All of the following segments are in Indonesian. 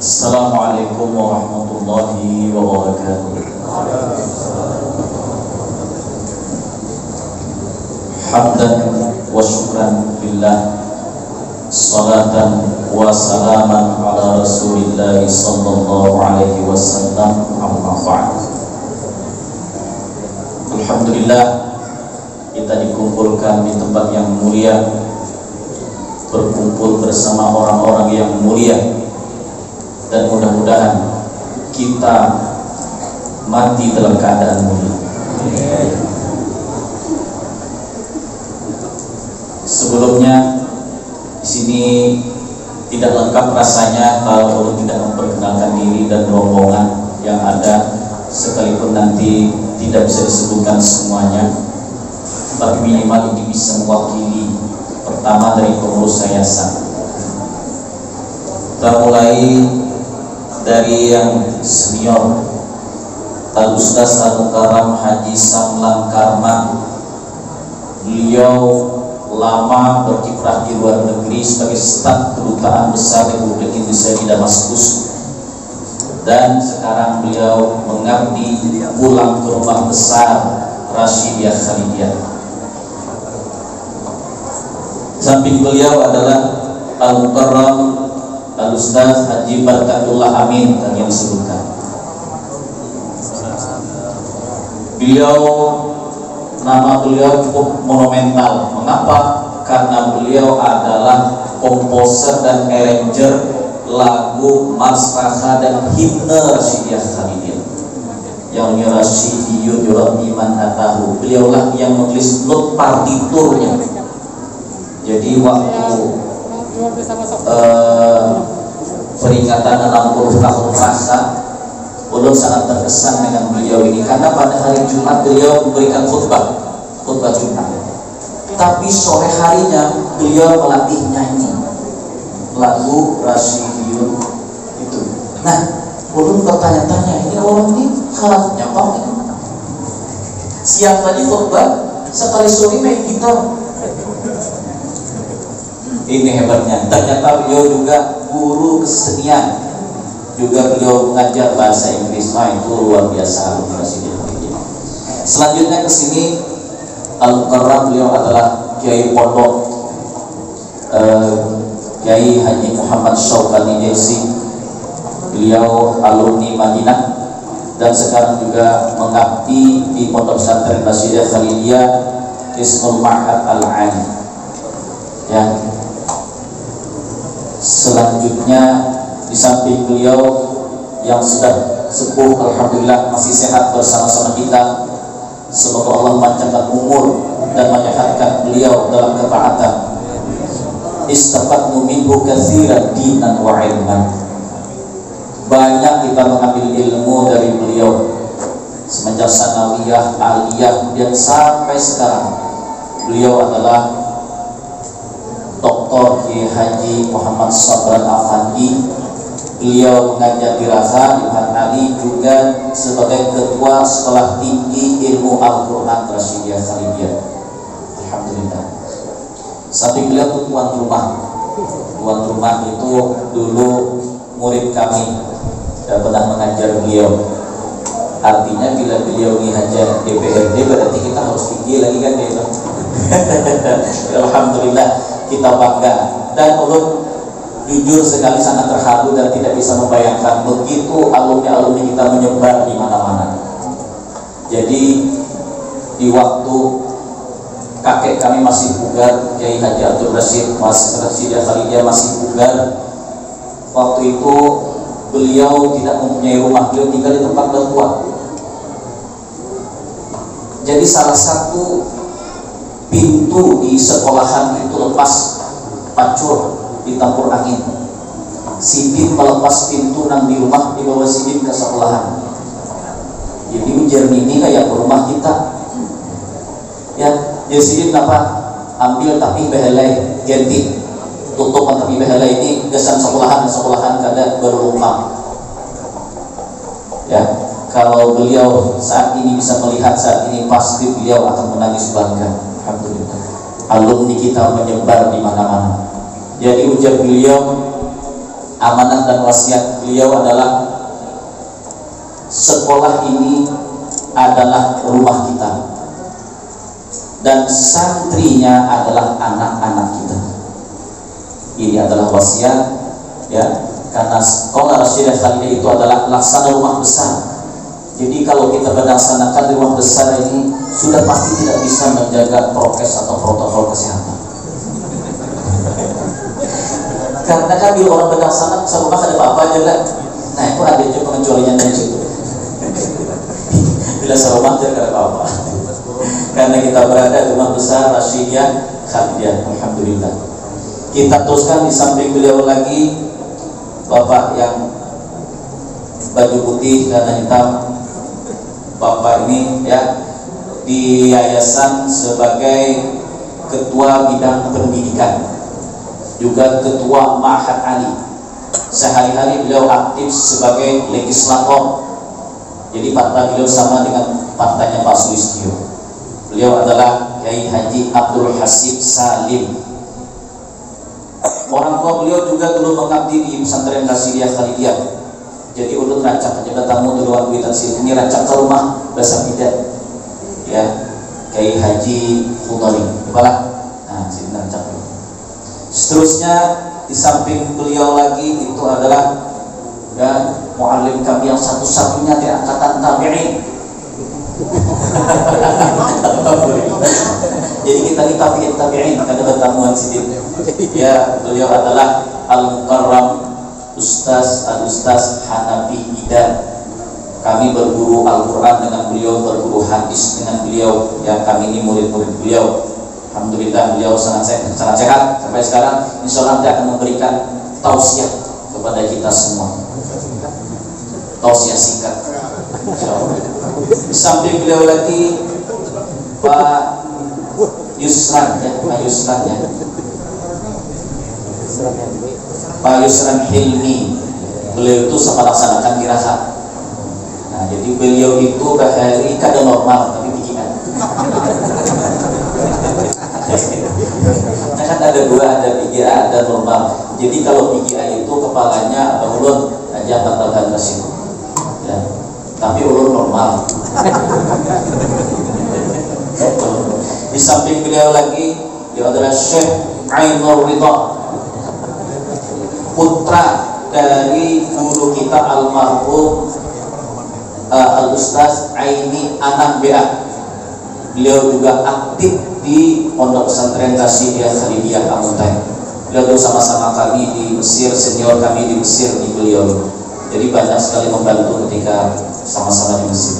Assalamualaikum warahmatullahi wabarakatuh. Hamdan wa syukran billah, salatan wa salaman ala Rasulillah sallallahu alaihi wasallam, amma ba'd. Alhamdulillah, kita dikumpulkan di tempat yang mulia, berkumpul bersama orang-orang yang mulia, dan mudah-mudahan kita mati dalam keadaan mulia. Sebelumnya di sini tidak lengkap rasanya kalau tidak memperkenalkan diri dan rombongan yang ada, sekalipun nanti tidak bisa disebutkan semuanya, tapi minimal ini bisa mewakili. Pertama dari pengurus yayasan. Kita mulai dari yang senior, Al-Ustaz Al-Mukarram Haji Samlan Karman. Beliau lama berkiprah di luar negeri sebagai staf kedutaan besar Republik Indonesia di Damaskus, dan sekarang beliau mengabdi pulang ke rumah besar Rasyidiyah Khalidiyah. Samping beliau adalah Al-Mukarram Al-Ustaz Haji Barkatullah Amin yang disebutkan. Nama beliau cukup monumental. Mengapa? Karena beliau adalah komposer dan arranger lagu Marsraha dan himne Rasyidiyah Khalidiyah, yang Rasyidiyun Yurabbi Man Atahu. Beliaulah yang menulis not partiturnya. Jadi waktu peringatan 60 tahun Rasa, ulun sangat terkesan dengan beliau ini, karena pada hari Jumat beliau memberikan khutbah Jumat, tapi sore harinya beliau melatih nyanyi lagu Rasyidiyun itu. Nah, ulun bertanya-tanya, ini orang ini khalatnya apa? Siang tadi khutbah, sekali sore main gitar. Ini hebatnya. Ternyata beliau juga guru kesenian, juga beliau mengajar bahasa Inggris. Nah, itu luar biasa. Selanjutnya ke sini Al-Mukarram, beliau adalah Kiai Pondok Kiai Haji Muhammad Syaukani Jaisi. Beliau alumni Madinah dan sekarang juga mengabdi di Pondok Pesantren Rasyidiyah Khalidiyah Ismul Ma'had Al-Ain. Ya. Selanjutnya di samping beliau yang sudah sepuh, alhamdulillah masih sehat bersama-sama kita. Semoga Allah panjangkan umur dan menyehatkan beliau dalam ketaatan. Istafadnu minhu katsiran dinan wa ilman. Banyak kita mengambil ilmu dari beliau semenjak sanawiyah, aliyah, dan sampai sekarang. Beliau adalah Dr. Kiai Haji Muhammad Sabran Afandi. Beliau mengajar di Raza di Ali, juga sebagai ketua Sekolah Tinggi Ilmu Al-Quran Rasyidiyah Khalidiyah. Alhamdulillah. Samping beliau itu tuan rumah. Tuan rumah itu dulu murid kami dan pernah mengajar beliau. Artinya bila beliau dihajar DPRD, berarti kita harus tinggi lagi kan ya. Alhamdulillah, kita bangga. Dan ulun jujur sekali sangat terharu dan tidak bisa membayangkan begitu alumni-alumni kita menyebar di mana-mana. Jadi di waktu kakek kami masih bugar, Kiai Haji Abdul Rasyid Rasyidiyah Khalidiyah masih bugar, waktu itu beliau tidak mempunyai rumah, beliau tinggal di tempat bertua. Jadi salah satu pintu di sekolahan itu lepas pacur, ditampur angin. Sidin melepas pintu nang di rumah, dibawa sidin ke sekolahan. Jadi ujar ini kayak ke rumah kita. Ya, jadi sidin apa? Ambil tapi behelai ganti. Tutup tapi behelai ini gesan sekolahan kada baru rumah. Ya, kalau beliau saat ini bisa melihat saat ini, pasti beliau akan menangis bangga. Alhamdulillah. Alumni kita menyebar di mana-mana. Jadi ujar beliau, amanah dan wasiat beliau adalah sekolah ini adalah rumah kita dan santrinya adalah anak-anak kita. Ini adalah wasiat, ya, karena sekolah Rasyidah Khalidiyah itu adalah laksana rumah besar. Jadi kalau kita melaksanakan di rumah besar ini sudah pasti tidak bisa menjaga prokes atau protokol kesehatan. Karena kan bila orang melaksanakan serumah ada apa-apa aja lah. Nah itu ada juga pengecualian dari situ. Bila serumah tidak ada apa-apa. Karena kita berada di rumah besar Rasyidah Khalidiyah, alhamdulillah. Kita teruskan di samping beliau lagi Bapak yang baju putih dan hitam. Bapak ini ya di yayasan sebagai ketua bidang pendidikan, juga ketua Ma'had Ali. Sehari-hari beliau aktif sebagai legislator. Jadi partai beliau sama dengan partainya Pak Sulistyo. Beliau adalah Kiai Haji Abdul Hasib Salim. Orang tua beliau juga dulu mengabdi di pesantren Rasyidah Khalidiyah. Jadi ulun rancak aja tamu di luar Witan sini, ini rancak ke rumah bahasa bidat, ya, Kiai Haji Khudari, kepala. Nah, sini rancak. Seterusnya di samping beliau lagi itu adalah ya muallim kami yang satu-satunya di angkatan tabi'in. Jadi kita ini tabi'in karena bertamuan sini. Ya, beliau adalah Al-Mukarram Ustaz Al-Ustaz Hanafi Ida. Kami berguru Al-Quran dengan beliau, berguru hadis dengan beliau. Ya, kami ini murid-murid beliau. Alhamdulillah beliau sangat sehat sampai sekarang. Insya Allah dia akan memberikan tausiah kepada kita semua. Tausiah singkat. Di samping beliau lagi Pak Yusran, ya, Pak Yusran, ya. Pak Yusran Hilmi, beliau itu sama laksanakan kirahat. Nah, jadi beliau itu bahari kada normal tapi bikinan. Nah, kan ada dua, ada PGA, ada normal. Jadi kalau PGA itu kepalanya Abang Ulun aja batalkan kasih, ya. Tapi ulun normal. Di samping beliau lagi dia adalah Syekh Ainur Ridha, putra dari guru kita almarhum Al-Ustaz Aini Anam BA. Beliau juga aktif di Pondok Pesantren Rasyidah Khalidiyah Amuntai. Beliau tuh sama-sama kami di Mesir, senior kami di Mesir di beliau. Jadi banyak sekali membantu ketika sama-sama di Mesir.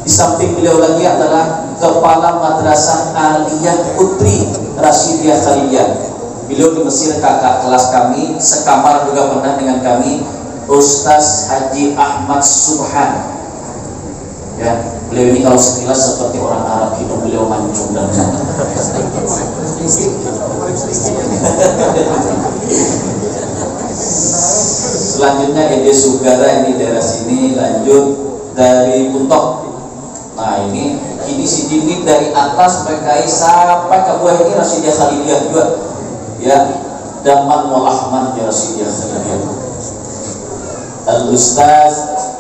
Di samping beliau lagi adalah Kepala Madrasah Aliyah Putri Rasyidah Khalidiyah. Beliau di Mesir kakak kelas kami, sekamar juga pernah dengan kami, Ustaz Haji Ahmad Subhan. Ya, beliau ini kalau sekilas seperti orang Arab, hidup beliau mancung dan sangat. Selanjutnya Ede Sugara, ini daerah sini, lanjut dari Buntok. Nah ini si Dini dari atas PKI sampai ke bawah ini Rasyidah Khalidiyah juga, ya, Daman Walahman di Rasyidah Khalidiyah. Al-Ustaz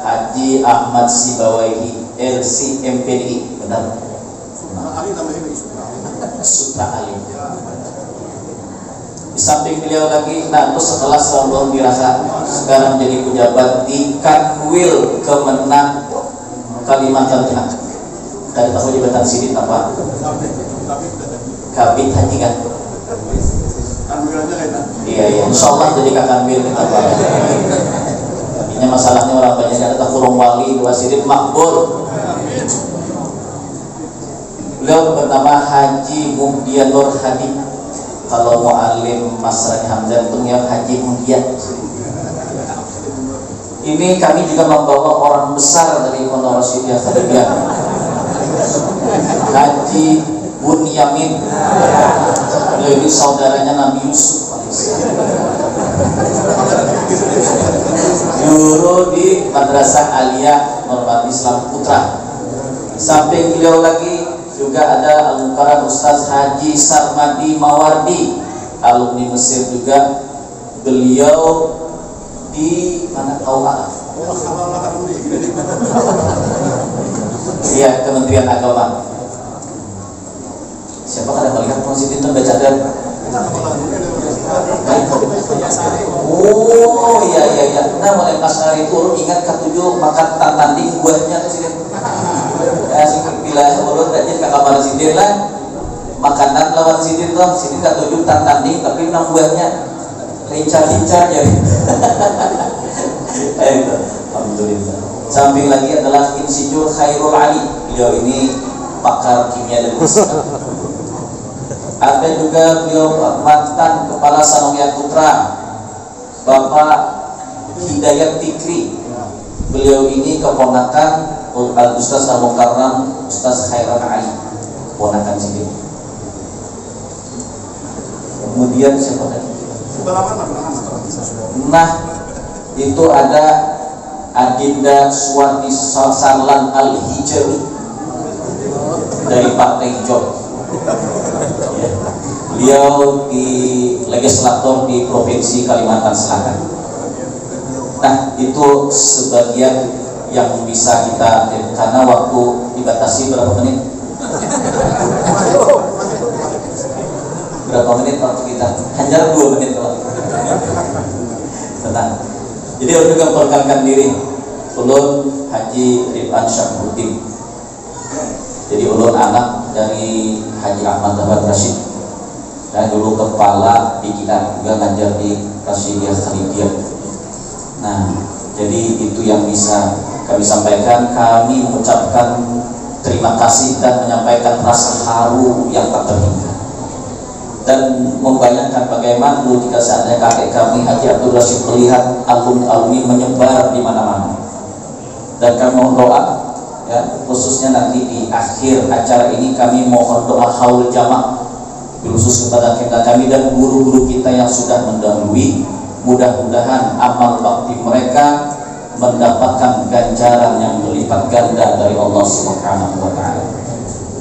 Haji Ahmad Sibawaihi LC MPDI, benar? Sutra Ali. Di samping beliau lagi, nah itu setelah sebelum dirasa sekarang jadi pejabat di Kanwil Kemenang Kalimantan Tengah. Dari tahu jabatan sini apa? Kabit Haji kan? Iya, insyaallah jadi Kanwil kita Pak. Ini masalahnya orang banyak ada kurung wali dua sidik makbul. Beliau bernama Haji Muhdian Nur Hadi. Kalau mu'alim Masrani Hamzah itu ya Haji Muhdian. Ini kami juga membawa orang besar dari Pondok Rasyidah Khalidiyah, Haji Bunyamin. Beliau ini saudaranya Nabi Yusuf. Guru di Madrasah Aliyah Nurul Islam Putra. Samping beliau lagi juga ada Al-Mukarram Ustaz Haji Sarmadi Mawardi, alumni Mesir juga. Beliau di mana KUA? Iya, Kementerian Agama. Siapa kada melihat Konstitusi itu baca dan? Oh iya. Nah mulai pas hari turun ingat ketujuh makan tanding buahnya tuh sini. Sing bila ulun tadi ke kamar sidin lah. Makanan lawan sidin tuh sini ketujuh tanding tapi enam buahnya lincah-lincah jadi. Alhamdulillah. Samping lagi adalah Insinyur Khairul Ali. Beliau ini pakar kimia dan fisika. Ada juga beliau mantan Kepala Sanawiyah Putra, Bapak Hidayat Fikri. Beliau ini keponakan Al-Ustaz Al-Mukarram Ustaz Khairan Ali, keponakan sendiri. Kemudian siapa lagi? Nah, itu ada Adinda Suwati Sarlan Al-Hijawi dari Partai Hijau. Beliau di legislator di Provinsi Kalimantan Selatan. Nah, itu sebagian yang bisa kita, karena waktu dibatasi berapa menit? Berapa menit waktu kita? Hanya 2 menit kalau. Tenang. Jadi untuk memperkenalkan diri, ulun Haji Rifan Syahruddin. Jadi ulun anak dari Haji Ahmad Dahlan Rashid. Dan dulu kepala bikinan juga ngajar di Rasyidiyah Khalidiyah. Nah, jadi itu yang bisa kami sampaikan. Kami mengucapkan terima kasih dan menyampaikan rasa haru yang tak terhingga. Dan membayangkan bagaimana dulu jika seandainya kakek kami Haji Abdul Rashid melihat alumni menyebar di mana-mana. Dan kami mohon doa, ya, khususnya nanti di akhir acara ini kami mohon doa haul jamaah khusus kepada kita kami dan guru-guru kita yang sudah mendahului. Mudah-mudahan amal bakti mereka mendapatkan ganjaran yang berlipat ganda dari Allah Subhanahu wa Ta'ala.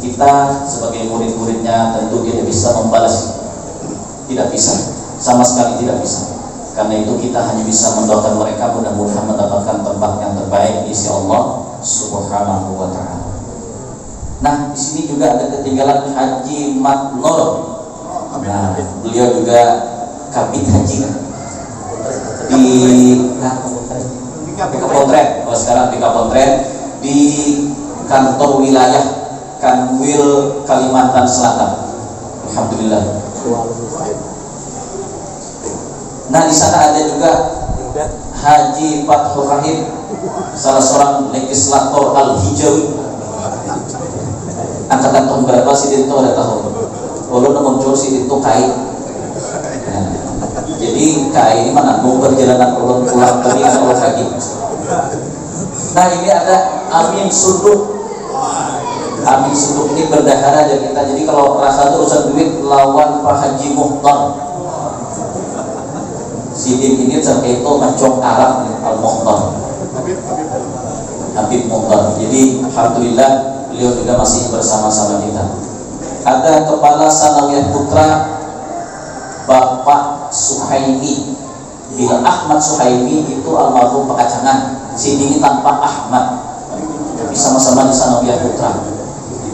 Kita sebagai murid-muridnya tentu tidak bisa membalas, tidak bisa, sama sekali tidak bisa. Karena itu kita hanya bisa mendoakan mereka mudah-mudahan mendapatkan tempat yang terbaik di sisi Allah Subhanahu wa Ta'ala. Nah, di sini juga ada ketinggalan Haji Mat Nur. Nah, beliau juga Kabid Haji di Kapontren. Oh, sekarang di Kapontren di kantor wilayah Kanwil Kalimantan Selatan. Alhamdulillah. Nah, di sana ada juga Haji Fathur Rahim, salah seorang legislator Al-Hijawi. Angkatan tahun berapa sih itu ada tahu? Kalau muncul sih itu KAI. Nah, jadi KAI ini mana mau perjalanan pulang tadi atau lagi. Nah, ini ada Amin Sunduk. Amin Sunduk ini berdahara aja kita. Jadi kalau rasa itu urusan duit lawan Pak Haji Muhtar. Sidin ini sampai itu macam Arab Al-Muhtar. Habib Muhtar. Jadi alhamdulillah beliau juga masih bersama-sama kita. Ada Kepala Sanawiyah Putra Bapak Suhaimi. Bila Ahmad Suhaimi itu almarhum Pekacangan. Sini tanpa Ahmad, tapi sama-sama di Sanawiyah Putra.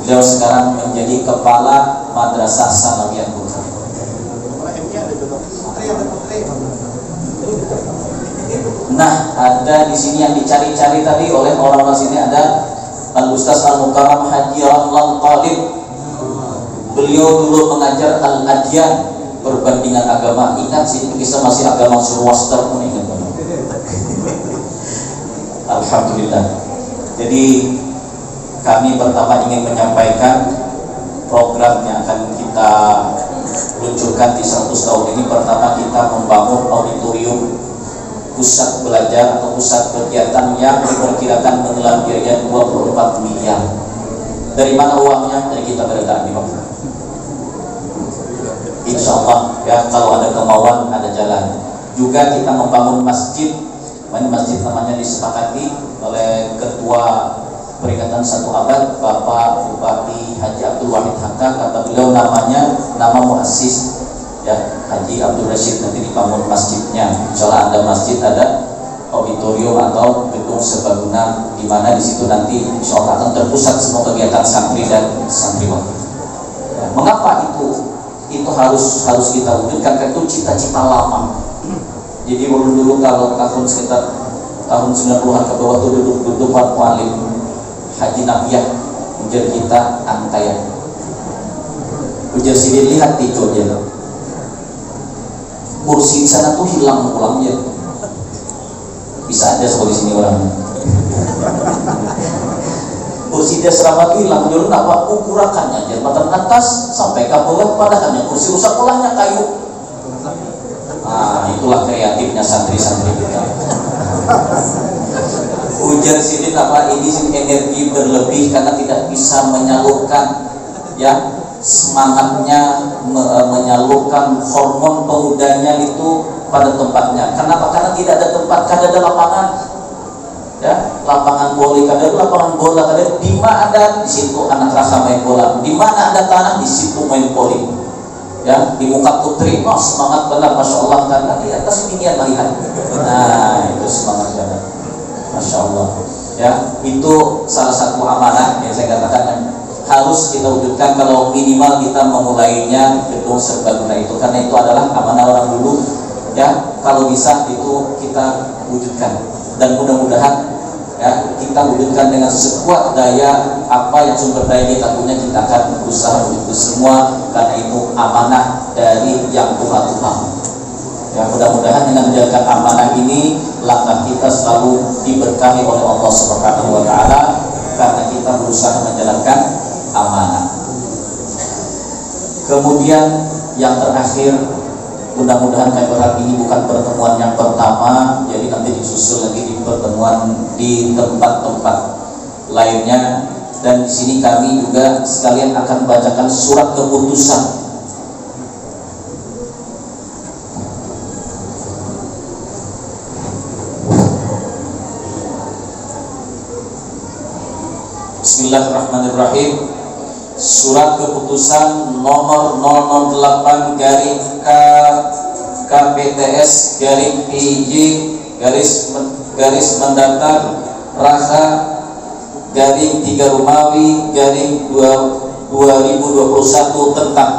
Beliau sekarang menjadi Kepala Madrasah Sanawiyah Putra. Nah, ada di sini yang dicari-cari tadi oleh orang-orang sini ada Al-Ustaz Al-Mukarram Haji Rahlan Qalib. Beliau dulu mengajar Al-Adyan, perbandingan agama. Ingat sih, kisah masih agama Zoroaster pun ingat. Alhamdulillah. Jadi kami pertama ingin menyampaikan program yang akan kita luncurkan di 100 tahun ini. Pertama kita membangun auditorium pusat belajar atau pusat kegiatan yang diperkirakan menelan biaya 24 miliar. Dari mana uangnya? Dari kita kedatangan di Bapak. Insya Allah ya, kalau ada kemauan ada jalan. Juga kita membangun masjid. Ini masjid namanya disepakati oleh Ketua Peringatan 1 Abad Bapak Bupati Haji Abdul Wahid Hakka. Kata beliau namanya nama muassis ya, Haji Abdul Rashid, nanti dibangun masjidnya. Insya Allah ada masjid, ada auditorium atau gedung serbaguna, di mana di situ nanti insya Allah akan terpusat semua kegiatan santri dan santriwati. Ya, mengapa itu harus kita wujudkan? Karena itu cita-cita lama. Jadi dulu kalau tahun sekitar tahun 90-an ke bawah itu duduk Pak Mualim Haji Nabiyah ujar kita angkaya. Ujar sini lihat itu aja. Kursi di sana tuh hilang pulangnya. Bisa ada seperti sini orangnya. Kursi dia serabat hilang, dulu apa ukurakannya jembatan atas sampai ke bawah, padahal kursi rusak pulangnya kayu. Ah, itulah kreatifnya santri-santri kita. Ujar sini apa ini energi berlebih karena tidak bisa menyalurkan ya semangatnya, menyalurkan hormon pemudanya itu pada tempatnya. Kenapa? Karena tidak ada tempat, karena ada lapangan. Ya, lapangan voli, kada ada lapangan bola, kada di mana ada di situ anak rasa main bola, di mana ada tanah di situ main voli. Ya, di muka putri, oh semangat benar, masya Allah, karena di atas ini melihat. Nah, itu semangat benar, masya Allah. Ya, itu salah satu amanah yang saya katakan harus kita wujudkan kalau minimal kita memulainya gedung serbaguna itu, karena itu adalah amanah orang dulu. Ya, kalau bisa itu kita wujudkan dan mudah-mudahan ya kita wujudkan dengan sekuat daya apa yang sumber daya kita punya, kita akan berusaha untuk semua karena itu amanah dari yang Tuhan. Ya, mudah-mudahan dengan menjaga amanah ini langkah kita selalu diberkahi oleh Allah Subhanahu wa taala karena kita berusaha menjalankan amanah. Kemudian yang terakhir, mudah-mudahan kabar ini bukan pertemuan yang pertama, jadi nanti disusul lagi di pertemuan di tempat-tempat lainnya. Dan di sini kami juga sekalian akan bacakan surat keputusan. Bismillahirrahmanirrahim. Surat keputusan nomor 008 garing KPTS garing PIJ garis mendatar Raha garing 3 Romawi garing 2021 tentang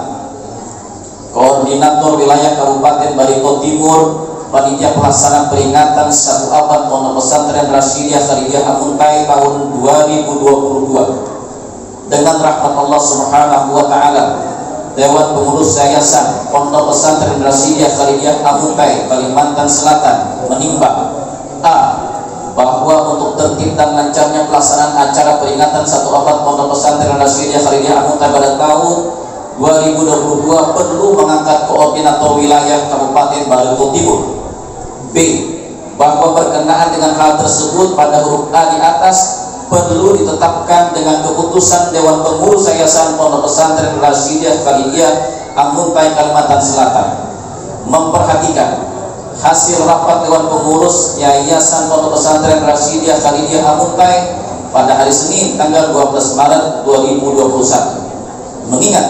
Koordinator Wilayah Kabupaten Barito Timur Panitia Pelaksana Peringatan 1 Abad Pondok Pesantren Rasyidiyah Khalidiyah Amuntai tahun 2022. Dengan rahmat Allah Subhanahu wa taala, Dewan Pengurus Yayasan Pondok Pesantren Rasyidiyah Khalidiyah Amuntai Kalimantan Selatan menimbang A. bahwa untuk tertib dan lancarnya pelaksanaan acara peringatan 1 abad Pondok Pesantren Rasyidiyah Khalidiyah Amuntai pada tahun 2022 perlu mengangkat koordinator wilayah Kabupaten Barito Timur. B. bahwa berkenaan dengan hal tersebut pada huruf A di atas perlu ditetapkan dengan keputusan Dewan Pengurus Yayasan Pondok Pesantren Rasyidiyah Khalidiyah Amuntai Kalimantan Selatan memperhatikan hasil rapat Dewan Pengurus Yayasan Pondok Pesantren Rasyidiyah Khalidiyah Amuntai pada hari Senin tanggal 12 Maret 2021. Mengingat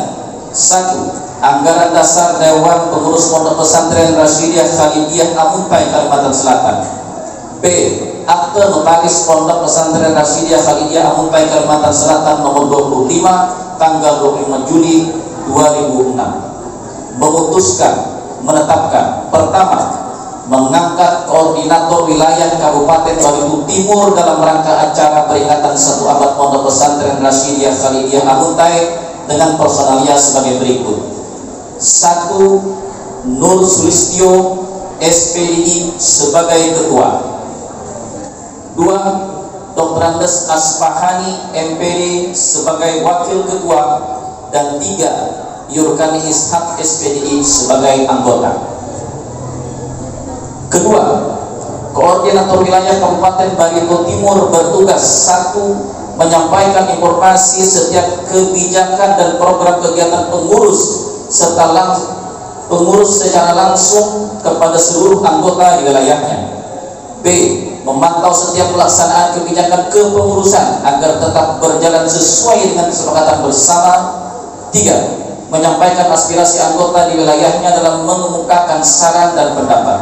1. Anggaran dasar Dewan Pengurus Pondok Pesantren Rasyidiyah Khalidiyah Amuntai Kalimantan Selatan. B. Akte Notaris Pondok Pesantren Rasyidiyah Khalidiyah Amuntai Kalimantan Selatan nomor 25 tanggal 25 Juli 2006 memutuskan menetapkan pertama, mengangkat koordinator wilayah Kabupaten Barito Timur dalam rangka acara peringatan 1 abad Pondok Pesantren Rasyidiyah Khalidiyah Amuntai dengan personalia sebagai berikut. 1. Nur Sulistyo SPDI sebagai ketua. 2. Dr. Andes Asfahani MPD sebagai wakil ketua. Dan 3. Yurkani Ishak SPDI sebagai anggota. Kedua, koordinator wilayah Kabupaten Barito Timur bertugas 1. Menyampaikan informasi setiap kebijakan dan program kegiatan pengurus serta pengurus secara langsung kepada seluruh anggota di wilayahnya. B. Memantau setiap pelaksanaan kebijakan kepengurusan agar tetap berjalan sesuai dengan kesepakatan bersama. 3. Menyampaikan aspirasi anggota di wilayahnya dalam mengemukakan saran dan pendapat.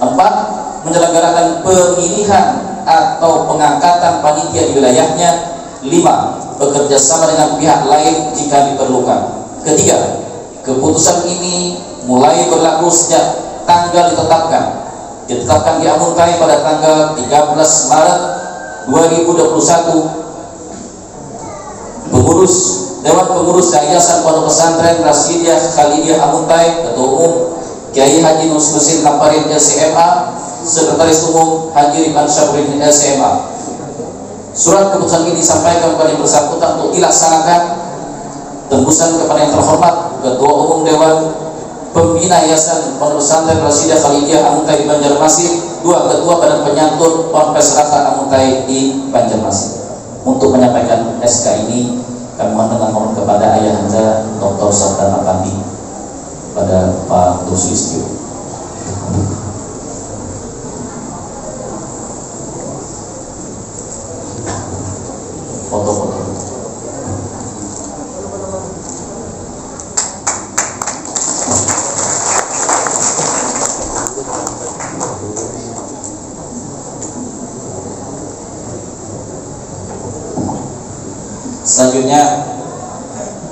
4. menyelenggarakan pemilihan atau pengangkatan panitia di wilayahnya. 5. Bekerja sama dengan pihak lain jika diperlukan. Ketiga, keputusan ini mulai berlaku sejak tanggal ditetapkan di Amuntai pada tanggal 13 Maret 2021. Dewan Pengurus Yayasan Pondok Pesantren Rasyidiyah Khalidiyah Amuntai, Ketua Umum Kiai Haji Nusrusin Kamparin LCMA, Sekretaris Umum Haji Ripan Syabrin LCMA. Surat keputusan ini disampaikan kepada yang bersangkutan untuk dilaksanakan. Tembusan kepada yang terhormat Ketua Umum Dewan Pembina Yayasan Pondok Pesantren Rasyidiyah Khalidiyah Amuntai di Banjarmasin, 2 Ketua Badan Penyantun Ponpes Rata Amuntai di Banjarmasin. Untuk menyampaikan SK ini, kami mohon dengan mohon kepada Ayahanda Dr. Sabdan Apandi, pada Pak Sulistyo. Foto-foto. Selanjutnya,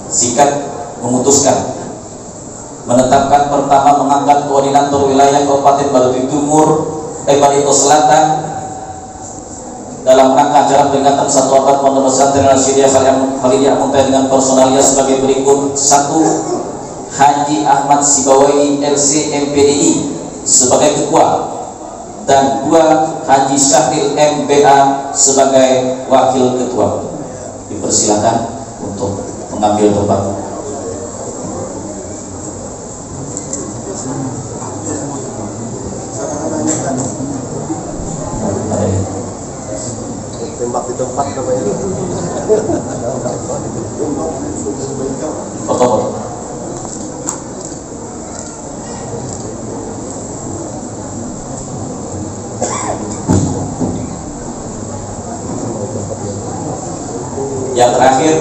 sikap memutuskan menetapkan pertama mengangkat koordinator wilayah Kabupaten Barito Selatan dalam rangka acara peringatan 1 abad Pondok Pesantren Rasyidiyah Khalidiyah Amuntai dengan personalia sebagai berikut. 1. Haji Ahmad Sibawai LC MPDI sebagai ketua, dan 2. Haji Syahril MBA sebagai wakil ketua. Dipersilakan untuk mengambil tempat. Tembak di tempat namanya. Foto-foto. Yang terakhir,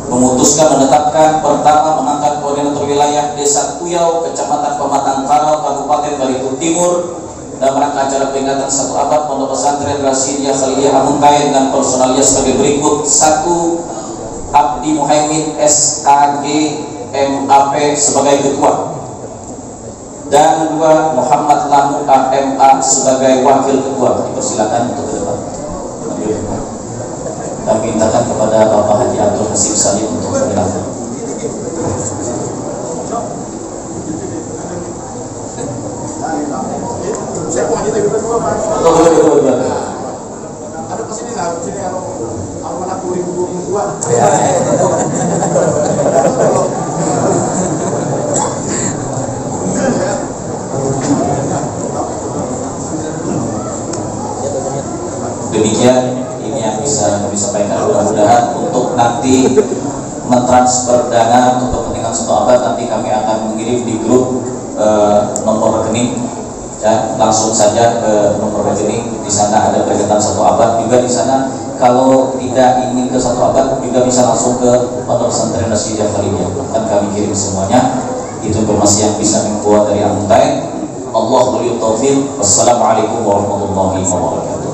memutuskan menetapkan pertama mengangkat koordinator wilayah Desa Kuyau, Kecamatan Pematang Karau, Kabupaten Barito Timur dalam rangka acara peringatan 1 abad Pondok Pesantren Rasyidiyah Khalidiyah Amuntai dengan personalia sebagai berikut. 1. Abdi Muhaimin SAG MAP sebagai ketua, dan 2. Muhammad Lamu AMA sebagai wakil ketua. Dipersilakan untuk ke depan. Kami mintakan kepada Bapak Haji Abdul Hasim Salim untuk menjelaskan. Ada kesini lah, sini kalau mana 2022. Demikian ini yang bisa kami sampaikan. Mudah-mudahan untuk nanti mentransfer dana untuk kepentingan 1 abad, nanti kami akan mengirim di grup nomor rekening, ya, langsung saja ke nomor rekening. Di sana ada peringatan 1 abad juga. Di sana kalau tidak ingin ke 1 abad juga bisa langsung ke Pondok Pesantren Rasyidiyah Khalidiyah, akan kami kirim semuanya. Itu informasi yang bisa kami buat dari Amuntai. Allah waliul taufiq. Wassalamualaikum warahmatullahi wabarakatuh.